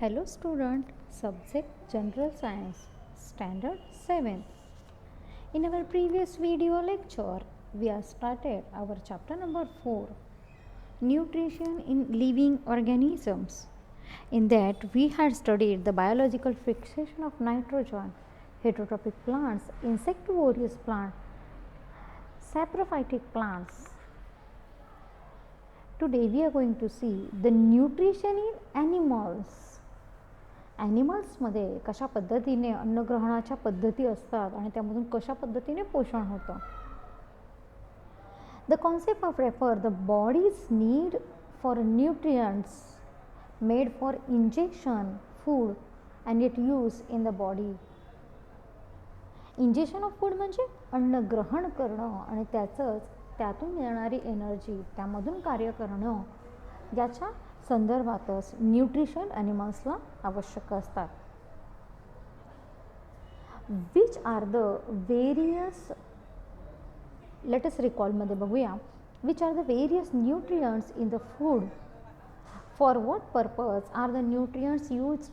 Hello student, subject General Science, Standard 7. In our previous video lecture, we have started our chapter number 4, Nutrition in Living Organisms. In that, we had studied the biological fixation of nitrogen, heterotrophic plants, insectivorous plants, saprophytic plants. Today we are going to see the nutrition in animals. ॲनिमल्समध्ये कशा पद्धतीने अन्नग्रहणाच्या पद्धती असतात आणि त्यामधून कशा पद्धतीने पोषण होतं. The concept of refer the bodies need for nutrients made for injection food and it use in the body. Injection of food म्हणजे अन्न ग्रहण करणं आणि त्यातून मिळणारी एनर्जी त्यामधून कार्य करणं याच्या संदर्भातच न्यूट्रिशन ॲनिमल्सला आवश्यक असतात. Which are the various, let us रिकॉलमध्ये बघूया. Which are the various nutrients in the food, for what purpose are the nutrients use.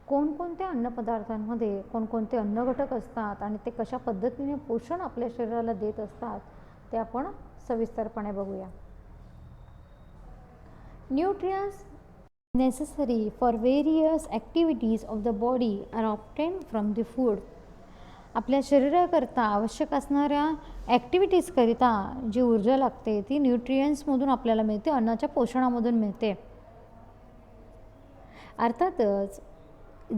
कोणकोणत्या अन्नपदार्थांमध्ये कोणकोणते अन्नघटक असतात आणि ते कशा पद्धतीने पोषण आपल्या शरीराला देत असतात ते आपण सविस्तरपणे बघूया. Nutrients necessary for various activities of the body are obtained from the food. आपल्या शरीराकरता आवश्यक असणाऱ्या ॲक्टिव्हिटीजकरिता जी ऊर्जा लागते ती न्यूट्रियंट्समधून आपल्याला मिळते, अन्नाच्या पोषणामधून मिळते. अर्थातच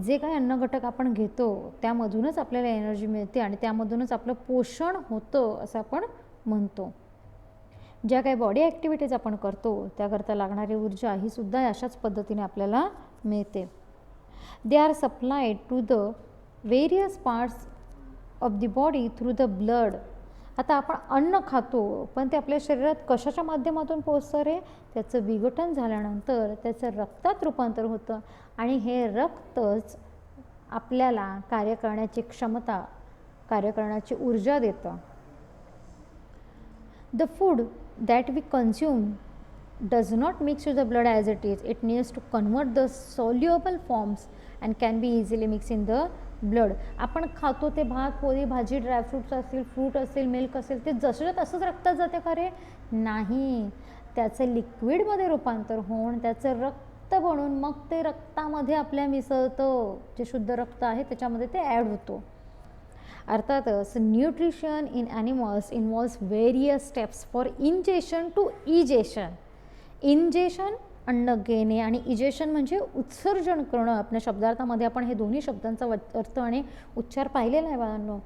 जे काही अन्नघटक आपण घेतो त्यामधूनच आपल्याला एनर्जी मिळते आणि त्यामधूनच आपलं पोषण होतं असं आपण म्हणतो. ज्या काही बॉडी ॲक्टिव्हिटीज आपण करतो त्याकरता लागणारी ऊर्जा ही सुद्धा अशाच पद्धतीने आपल्याला मिळते. They are supplied to the various parts of the body through the blood. आता आपण अन्न खातो पण ते आपल्या शरीरात कशाच्या माध्यमातून पोचतं रे? त्याचं विघटन झाल्यानंतर त्याचं रक्तात रूपांतर होतं आणि हे रक्तच आपल्याला कार्य करण्याची क्षमता, कार्य करण्याची ऊर्जा देतं. The food that we consume does not mix with the blood as it is. It needs to convert the soluble forms and can be easily mixed in the blood. आपण खातो ते भात, पोळी, भाजी, ड्रायफ्रूट्स असतील, फ्रूट असेल, milk असेल, ते जसं तसंच रक्तात जाते का रे? नाही, त्याचं लिक्विडमध्ये रूपांतर होऊन त्याचं रक्त बनून मग ते रक्तामध्ये आपल्या मिसळतं. जे शुद्ध रक्त आहे त्याच्यामध्ये ते ॲड होतो. अर्थातच nutrition in animals involves various steps for ingestion to egestion. Ingestion अन्न घेणे आणि इजेशन म्हणजे उत्सर्जन करणं. आपल्या शब्दार्थामध्ये आपण हे दोन्ही शब्दांचा अर्थ आणि उच्चार पाहिलेला आहे बाळांनो.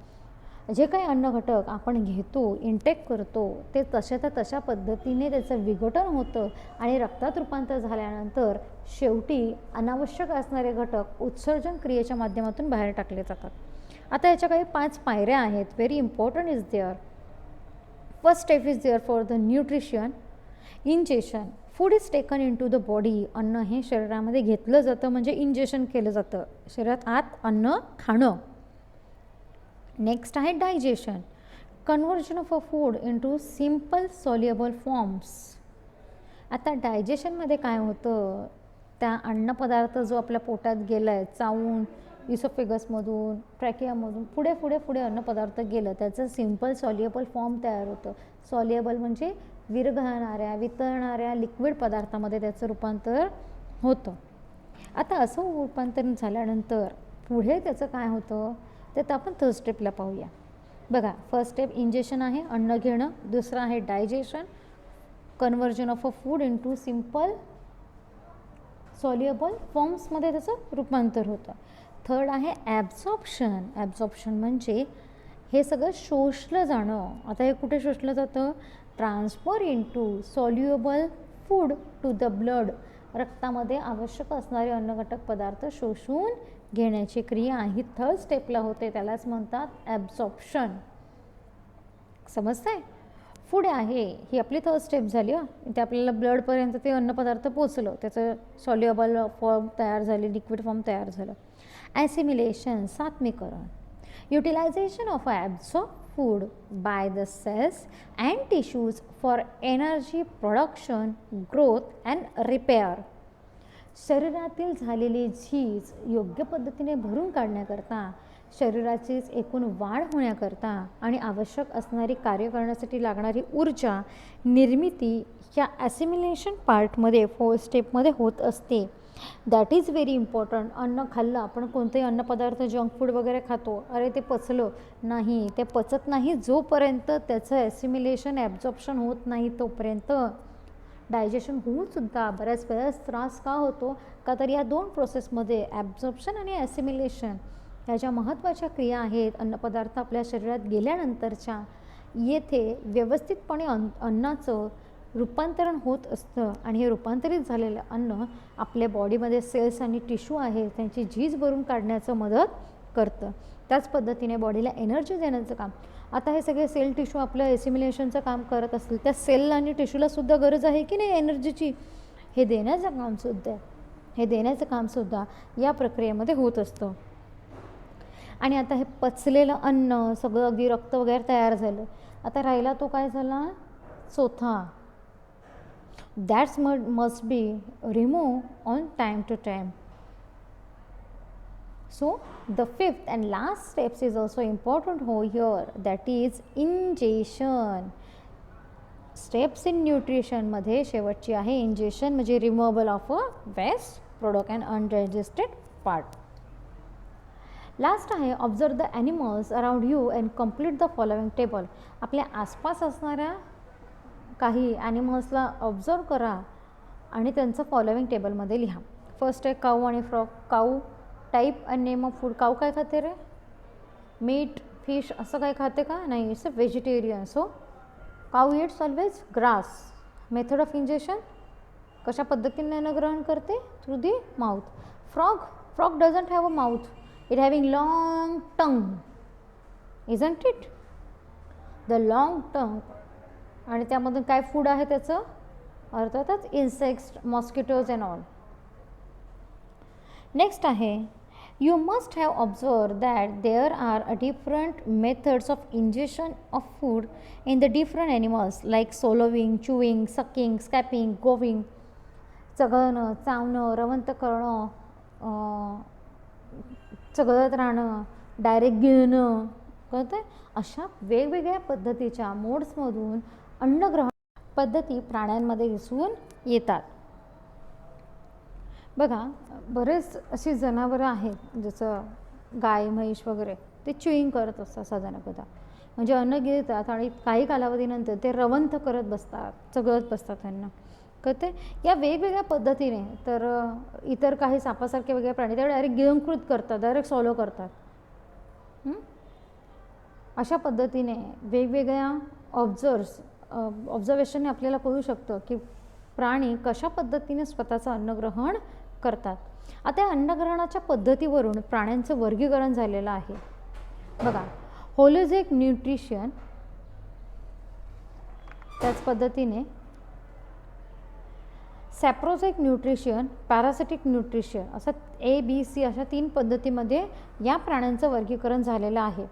जे काही अन्नघटक आपण घेतो, इंटेक करतो ते तशा पद्धतीने त्याचं विघटन होतं आणि रक्तात रूपांतर झाल्यानंतर शेवटी अनावश्यक असणारे घटक उत्सर्जन क्रियेच्या माध्यमातून बाहेर टाकले जातात. आता याच्या काही 5 पायऱ्या आहेत. Very important is there. First step is there for the nutrition. Ingestion. Food is taken in to the body. अन्न हे शरीरामध्ये घेतलं जातं म्हणजे इंजेशन केलं जातं, शरीरात आत अन्न खाणं. नेक्स्ट आहे digestion. Conversion of a food into simple soluble forms. आता डायजेशनमध्ये काय होतं, त्या अन्नपदार्थ जो आपल्या पोटात गेला आहे चावून इसोफेगसमधून, ट्रॅकियामधून पुढे अन्नपदार्थ गेलं त्याचं सिम्पल सॉल्युबल फॉर्म तयार होतं. सॉल्युबल म्हणजे विरघळणाऱ्या, वितळणाऱ्या लिक्विड पदार्थामध्ये त्याचं रूपांतर होतं. आता असं रूपांतर झाल्यानंतर पुढे त्याचं काय होतं ते तर आपण थर्ड स्टेपला पाहूया. बघा, फर्स्ट स्टेप इंजेशन आहे, अन्न घेणं. दुसरं आहे digestion, conversion of a food into simple soluble फॉर्म्समध्ये त्याचं रूपांतर होतं. थर्ड आहे ॲब्झॉर्प्शन. ॲब्झॉर्प्शन म्हणजे हे सगळं शोषलं जाणं. आता हे कुठे शोषलं जातं? Transfer in to soluble food to the blood. रक्तामध्ये आवश्यक असणारे अन्नघटक पदार्थ शोषून घेण्याची क्रिया ही थर्ड स्टेपला होते, त्यालाच म्हणतात ॲब्झॉर्प्शन. समजतंय? पुढे आहे ही आपली थर्ड स्टेप झाली. ते आपल्याला ब्लडपर्यंत ते अन्नपदार्थ पोचलं, त्याचं सॉल्युबल फॉर्म तयार झाली, लिक्विड फॉर्म तयार झालं. ॲसिमिलेशन, सात्मीकरण. Utilisation of absorb food by the cells and tissues for energy production, growth and repair. शरीरातील झालेली झीज योग्य पद्धतीने भरून काढण्याकरता, शरीराचीच एकूण वाढ होण्याकरता आणि आवश्यक असणारी कार्य करण्यासाठी लागणारी ऊर्जा निर्मिती या ॲसिमिलेशन पार्टमध्ये 4 स्टेपमध्ये होत असते. That is very important. अन्न खाल्लं, आपण कोणतेही अन्नपदार्थ जंक फूड वगैरे खातो, अरे ते पचलं नाही, ते पचत नाही जोपर्यंत त्याचं ॲसिमिलेशन ॲब्झॉर्प्शन होत नाही तोपर्यंत डायजेशन होऊनसुद्धा बऱ्याच वेळेस त्रास का होतो, का तर या 2 प्रोसेसमध्ये ॲब्झॉर्प्शन आणि ॲसिमिलेशन ह्या ज्या महत्त्वाच्या क्रिया आहेत अन्नपदार्थ आपल्या शरीरात गेल्यानंतरच्या, येथे व्यवस्थितपणे अन्नाचं रूपांतरण होत असतं आणि हे रूपांतरित झालेलं अन्न आपल्या बॉडीमध्ये सेल्स आणि टिश्यू आहे त्यांची झीज भरून काढण्याचं मदत करतं. त्याच पद्धतीने बॉडीला एनर्जी देण्याचं काम. आता हे सगळे सेल टिश्यू आपलं एसिमिलेशनचं काम करत असतील, त्या सेल आणि टिश्यूलासुद्धा गरज आहे की नाही एनर्जीची, हे देण्याचं कामसुद्धा या प्रक्रियेमध्ये होत असतं. आणि आता हे पचलेलं अन्न सगळं अगदी रक्त वगैरे तयार झालं, आता राहिला तो काय झाला, चोथा. That's must be remove on time to time. So the 5th and last steps is also important here, that is ingestion. Steps in nutrition मध्ये शेवटची आहे ingestion, म्हणजे removal of a waste product and undigested part. Last आहे observe the animals around you and complete the following table. आपल्या आसपास असणाऱ्या काही ॲनिमल्सला observe करा आणि त्यांचं फॉलोइंग टेबलमध्ये लिहा. फर्स्ट आहे काऊ आणि frog. Cow type and name of food. Cow काय खाते रे, मीट फिश असं काय खाते का, नाही, it's a vegetarian. So cow it's always grass. Method of injection, कशा पद्धतीने अन्न ग्रहण करते, through the mouth. Frog doesn't have a mouth, it having long tongue, isn't it, the long tongue. आणि त्यामधून काय फूड आहे त्याचं, अर्थातच insects, mosquitoes and all. Next आहे, you must have observed that there are different methods of ingestion of food in the different animals like swallowing, chewing, sucking, scraping, gowing. चघळणं, चावणं, रवंत करणं, चघळत राहणं, डायरेक्ट गिळणं, कळतं आहे. अशा वेगवेगळ्या पद्धतीच्या मोड्समधून अन्नग्रहण पद्धती प्राण्यांमध्ये दिसून येतात. बघा, बरेच अशी जनावरं आहेत जसं गाय, म्हैस वगैरे, ते च्युईंग करत असतात साधारणतः, म्हणजे अन्न गिळतात आणि काही कालावधीनंतर ते रवंथ करत बसतात, चघळत बसतात त्यांना, कळते. या वेगवेगळ्या पद्धतीने तर इतर काही सापासारखे वेगळे प्राणी ते डायरेक्ट गिळंकृत करतात, डायरेक्ट सॉलो करतात. अशा पद्धतीने वेगवेगळ्या ऑब्झर्वेशनने आपल्याला कळू शकतं की प्राणी कशा पद्धतीने स्वतःचं अन्नग्रहण करतात. आता अन्नग्रहणाच्या पद्धतीवरून प्राण्यांचं वर्गीकरण झालेलं आहे. बघा, होलिस्टिक न्यूट्रिशन, त्याच पद्धतीने सॅप्रोजिक न्यूट्रिशन, पॅरासिटिक न्यूट्रिशन, असं ABC अशा 3 पद्धतीमध्ये या प्राण्यांचं वर्गीकरण झालेलं आहे.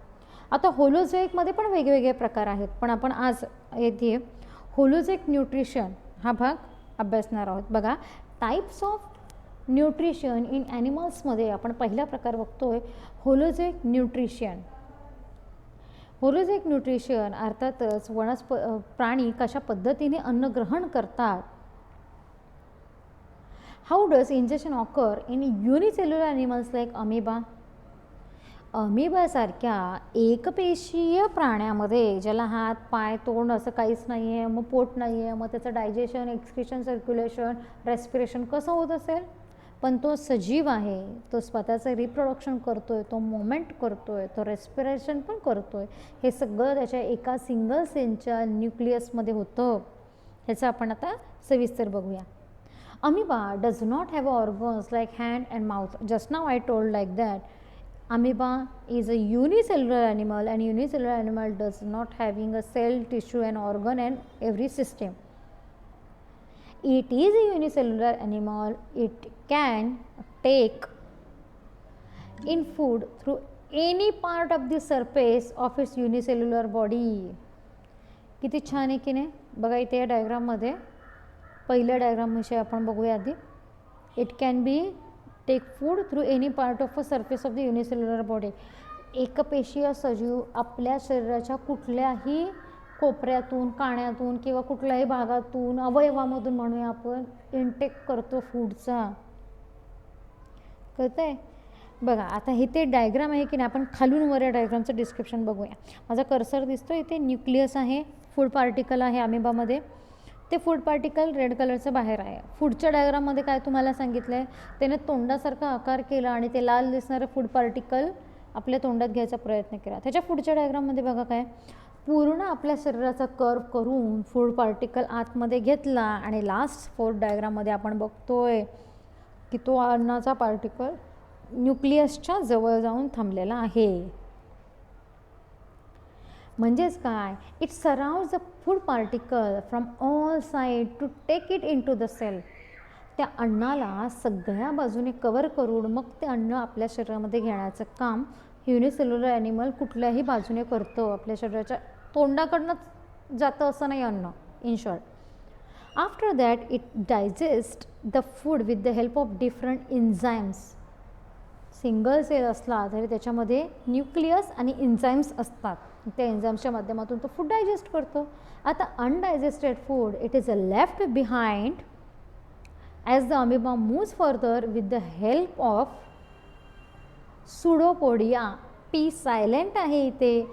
आता होलोझोइकमध्ये पण वेगवेगळे प्रकार आहेत, पण आपण आज येथे होलोझोइक न्यूट्रिशन हा भाग अभ्यासणार आहोत. बघा, टाईप्स ऑफ न्यूट्रिशन इन ॲनिमल्समध्ये आपण पहिला प्रकार बघतोय, होलोझोइक न्यूट्रिशन. होलोझोइक न्यूट्रिशन अर्थातच प्राणी कशा पद्धतीने अन्न ग्रहण करतात. How does injection occur in unicellular animals like amoeba. अमिबासारख्या एकपेशीय प्राण्यामध्ये ज्याला हात, पाय, तोंड असं काहीच नाही आहे, मग पोट नाही आहे, मग त्याचं डायजेशन, एक्सक्रिशन, सर्क्युलेशन, रेस्पिरेशन कसं होत असेल, पण तो सजीव आहे, तो स्वतःचं रिप्रोडक्शन करतोय, तो मोमेंट करतोय, तो रेस्पिरेशन पण करतोय. हे सगळं त्याच्या एका सिंगल सेलच्या न्यूक्लियसमध्ये होतं. ह्याचं आपण आता सविस्तर बघूया. Amoeba does not have organs like hand and mouth. Just now I told like that. Amoeba is a unicellular animal, and unicellular animal does not having a cell, tissue and organ and every system. It is a unicellular animal. It can take in food through any part of the surface of its unicellular body. किती छान आहे की नाही. बघा इथे या डायग्राममध्ये पहिल्या डायग्रामविषयी आपण बघूया आधी. It can be take food through any part of a surface of the unicellular body. एकपेशीय सजीव आपल्या शरीराच्या कुठल्याही कोपऱ्यातून, काण्यातून किंवा कुठल्याही भागातून, अवयवामधून म्हणूया आपण, इनटेक करतो फूडचा. कळतं आहे? बघा आता हे ते डायग्राम आहे की नाही, आपण खालून वर या डायग्रामचं डिस्क्रिप्शन बघूया. माझा कर्सर दिसतो इथे, न्यूक्लियस आहे, फूड पार्टिकल आहे अमिबामध्ये. ते फूड पार्टिकल रेड कलरचं बाहेर आहे. पुढच्या डायग्राममध्ये काय तुम्हाला सांगितलं आहे, त्याने तोंडासारखा आकार केला आणि ते लाल दिसणारं फूड पार्टिकल आपल्या तोंडात घ्यायचा प्रयत्न केला. त्याच्या पुढच्या डायग्राममध्ये बघा काय, पूर्ण आपल्या शरीराचा कर्व करून फूड पार्टिकल आतमध्ये घेतला आणि लास्ट फोर्थ डायग्राममध्ये आपण बघतोय की तो अन्नाचा पार्टिकल न्यूक्लियसच्या जवळ जाऊन थांबलेला आहे. म्हणजेच काय, it surrounds the food particle from all side to take it in to the cell. त्या अन्नाला सगळ्या बाजूने कवर करून मग ते अन्न आपल्या शरीरामध्ये घेण्याचं काम युनिसेल्युलर ॲनिमल कुठल्याही बाजूने करतो. आपल्या शरीराच्या तोंडाकडनंच जातं असं नाही अन्न, in short. After that it digest the food with the help of different enzymes. Single cell असला तरी त्याच्यामध्ये न्यूक्लियस आणि एन्झाईम्स असतात. त्या एन्झाईम्सच्या माध्यमातून तो फूड डायजेस्ट करतो. आता undigested food it is left behind as the amoeba moves further with the help of pseudopodia. P silent आहे इथे.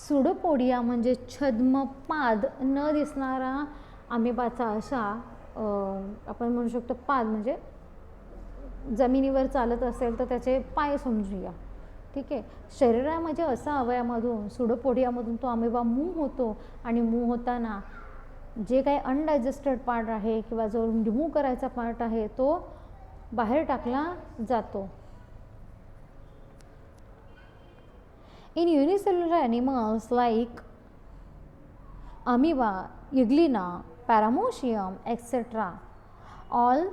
सुडोपोडिया म्हणजे छद्मपाद, न दिसणारा अमिबाचा असा आपण म्हणू शकतो पाद, म्हणजे जमिनीवर चालत असेल तर त्याचे पाय समजूया. ठीक आहे. शरीरामध्ये असा अवयवामधून, सुडोपोडियामधून तो अमिबा मूव्ह होतो आणि मूव्ह होताना जे काही अनडायजेस्टेड पार्ट आहे किंवा जो रिमूव्ह करायचा पार्ट आहे तो बाहेर टाकला जातो. In unicellular animals like amoeba, euglena, paramecium, etc., all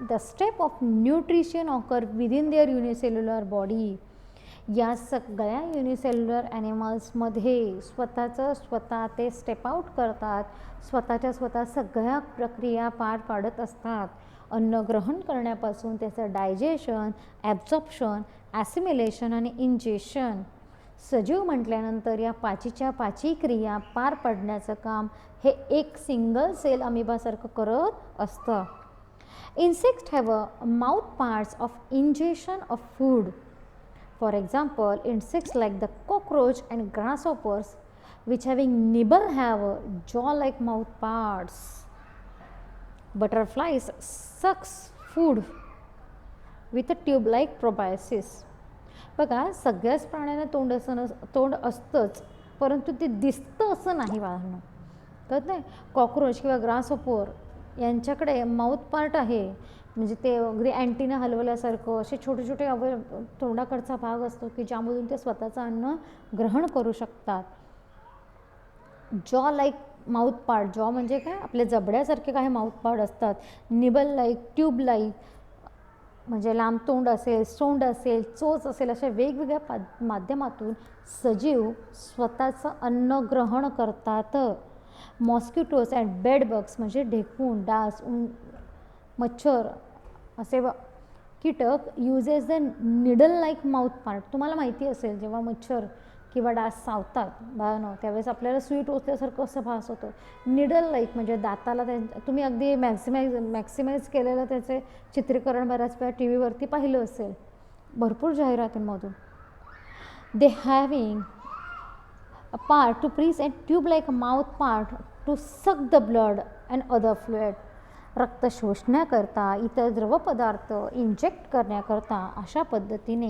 the step of nutrition occur within their unicellular body. या सगळ्या युनिसेल्युलर ॲनिमल्समध्ये स्वतः ते स्टेप आउट करतात, स्वतः सगळ्या प्रक्रिया पार पाडत असतात. अन्न ग्रहण करण्यापासून त्याचं डायजेशन, ॲब्झॉर्प्शन, ॲसिमिलेशन आणि इंजेशन. सजीव म्हटल्यानंतर या पाचीच्या पाची क्रिया पार पाडण्याचं काम हे एक सिंगल सेल अमिबासारखं करत असतं. Insects have mouth parts of ingestion of food. For example, insects like the cockroach and grasshoppers, which having nibble, have jaw-like mouth parts. Butterflies sucks food with a tube-like proboscis. बघा सगळ्याच प्राण्यांना तोंड असतंच, परंतु ते दिसतं असं नाही बाळांनो. कळत नाही. कॉक्रोच किंवा ग्रासहोपर यांच्याकडे माउथ पार्ट आहे, म्हणजे ते अगदी अँटीना हलवल्यासारखं असे छोटे छोटे तोंडाकडचा भाग असतो की ज्यामधून ते स्वतःचं अन्न ग्रहण करू शकतात. जॉ लाईक माउथ पार्ट, जॉ म्हणजे काय, आपले जबड्यासारखे काही माउथ पार्ट असतात. निबल लाईक, ट्यूब लाईक म्हणजे लांब तोंड असेल, सोंड असेल, चोच असेल, अशा वेगवेगळ्या माध्यमातून सजीव स्वतःचं अन्न ग्रहण करतात. मॉस्किटोज अँड बेडबग्स म्हणजे ढेकूण, डास, मच्छर असे कीटक uses the needle like mouth part. तुम्हाला माहिती असेल जेव्हा मच्छर किंवा डास चावतात बाळांनो त्यावेळेस आपल्याला सुई टोचल्यासारखं असं भास होतो. निडल लाईक म्हणजे दाताला तुम्ही अगदी मॅक्सिमाइज केलेलं त्याचे चित्रीकरण बऱ्याच वेळा टी व्हीवरती पाहिलं असेल भरपूर जाहिरातींमधून. They having a part to pierce and tube like mouth part to suck the blood and other fluid. रक्त शोषण्याकरता, इतर द्रवपदार्थ इंजेक्ट करण्याकरता अशा पद्धतीने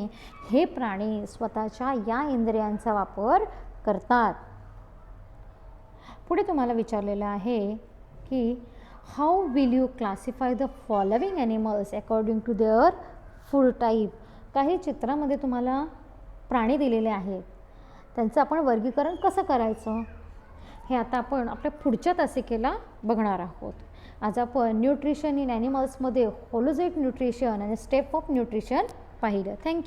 हे प्राणी स्वतःच्या या इंद्रियांचा वापर करतात. पुढे तुम्हाला विचारलेलं आहे की how will you classify the following animals according to their food type. काही चित्रामध्ये तुम्हाला प्राणी दिलेले आहेत, त्यांचं आपण वर्गीकरण कसं करायचं हे आता आपण आपल्या पुढच्या तासिकेला बघणार आहोत. आज आपण न्यूट्रिशन इन ॲनिमल्समध्ये होलोझाइट न्यूट्रिशन आणि स्टेप ऑफ न्यूट्रिशन पाहिलं. थँक्यू.